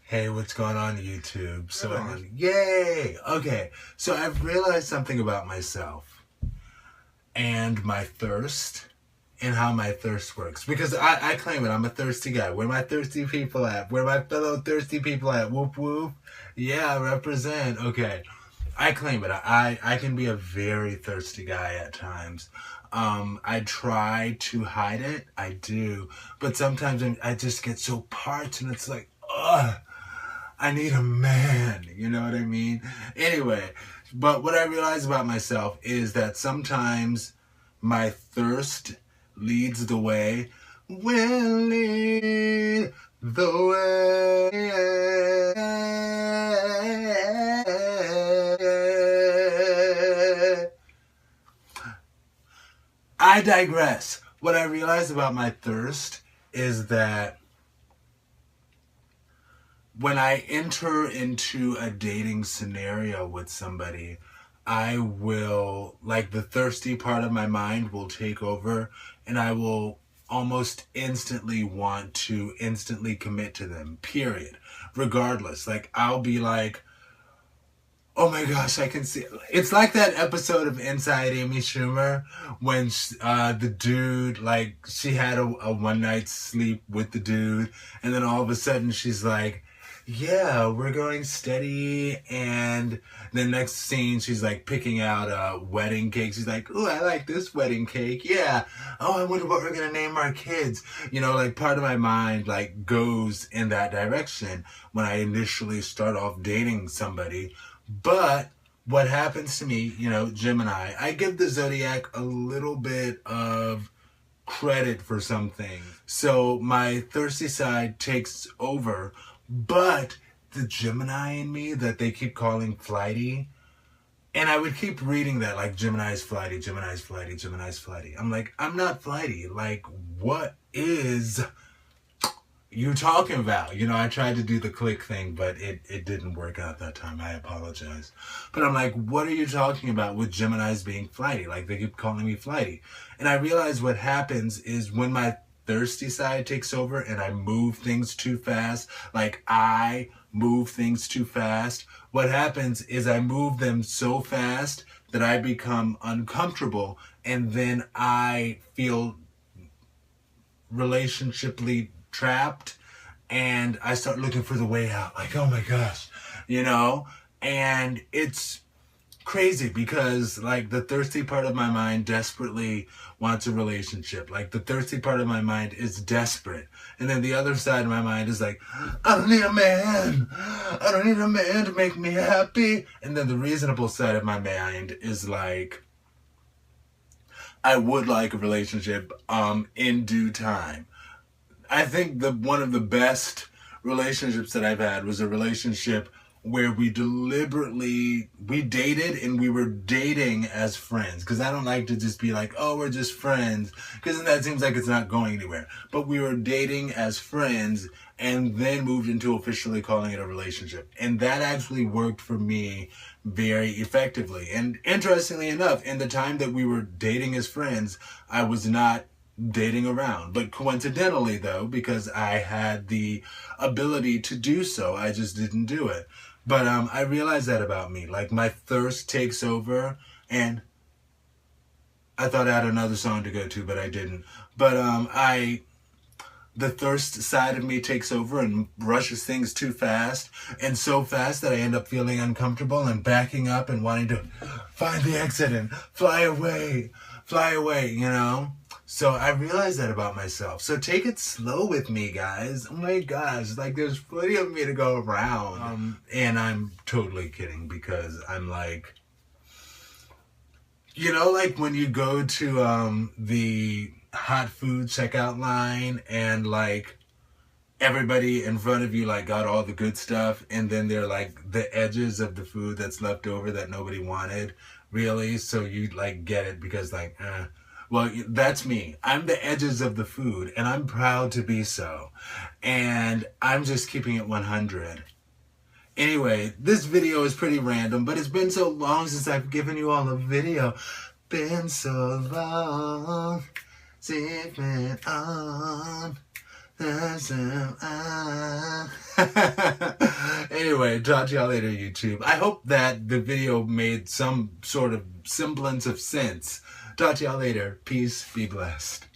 Hey, what's going on YouTube? Yay! Okay, so I've realized something about myself and my thirst and how my thirst works. Because I claim it, I'm a thirsty guy. Where my thirsty people at? Where my fellow thirsty people at? Whoop whoop. Yeah, I represent. Okay. I claim it. I can be a very thirsty guy at times. I try to hide it. I do. But sometimes I just get so parched and it's like, ugh. I need a man, you know what I mean? Anyway, but what I realize about myself is that sometimes my thirst leads the way, will lead the way. I digress. What I realize about my thirst is that when I enter into a dating scenario with somebody, I will, like, the thirsty part of my mind will take over and I will almost instantly want to instantly commit to them, period. Regardless. Like, I'll be like, oh my gosh, I can see. It's like that episode of Inside Amy Schumer when the dude, like, she had a one night sleep with the dude, and then all of a sudden she's like, yeah, we're going steady. And the next scene, she's like picking out a wedding cake. She's like, ooh, I like this wedding cake. Yeah. Oh, I wonder what we're going to name our kids. You know, like, part of my mind, like, goes in that direction when I initially start off dating somebody. But what happens to me, you know, Gemini, I give the zodiac a little bit of credit for some things. So my thirsty side takes over, but the Gemini in me that they keep calling flighty, and I would keep reading that, like, Gemini's flighty, Gemini's flighty, Gemini's flighty. I'm like, I'm not flighty. Like, what is you talking about? You know, I tried to do the click thing, but it didn't work out that time. I apologize. But I'm like, what are you talking about with Gemini's being flighty? Like, they keep calling me flighty. And I realize what happens is when my thirsty side takes over and I move things too fast, like, I move things too fast, what happens is I move them so fast that I become uncomfortable, and then I feel relationshiply trapped, and I start looking for the way out, like, oh my gosh, you know? And it's crazy because, like, the thirsty part of my mind desperately wants a relationship. Like, the thirsty part of my mind is desperate, and then the other side of my mind is like, I don't need a man. I don't need a man to make me happy. And then the reasonable side of my mind is like, I would like a relationship in due time. I think one of the best relationships that I've had was a relationship where we dated, and we were dating as friends. Because I don't like to just be like, oh, we're just friends, because then that seems like it's not going anywhere. But we were dating as friends and then moved into officially calling it a relationship. And that actually worked for me very effectively. And interestingly enough, in the time that we were dating as friends, I was not dating around. But coincidentally, though, because I had the ability to do so, I just didn't do it. But I realized that about me. Like, my thirst takes over, and I thought I had another song to go to, but I didn't. But the thirst side of me takes over and rushes things too fast, and so fast that I end up feeling uncomfortable and backing up and wanting to find the exit and fly away, you know? So I realized that about myself. So take it slow with me, guys. Oh my gosh, like, there's plenty of me to go around. And I'm totally kidding, because I'm like, you know, like when you go to the hot food checkout line and, like, everybody in front of you, like, got all the good stuff, and then they're like the edges of the food that's left over that nobody wanted, really. So you, like, get it because, like, well, that's me. I'm the edges of the food, and I'm proud to be so. And I'm just keeping it 100. Anyway, this video is pretty random, but it's been so long since I've given you all a video. Been so long since it's been on. Anyway, talk to y'all later, YouTube. I hope that the video made some sort of semblance of sense. Talk to y'all later. Peace. Be blessed.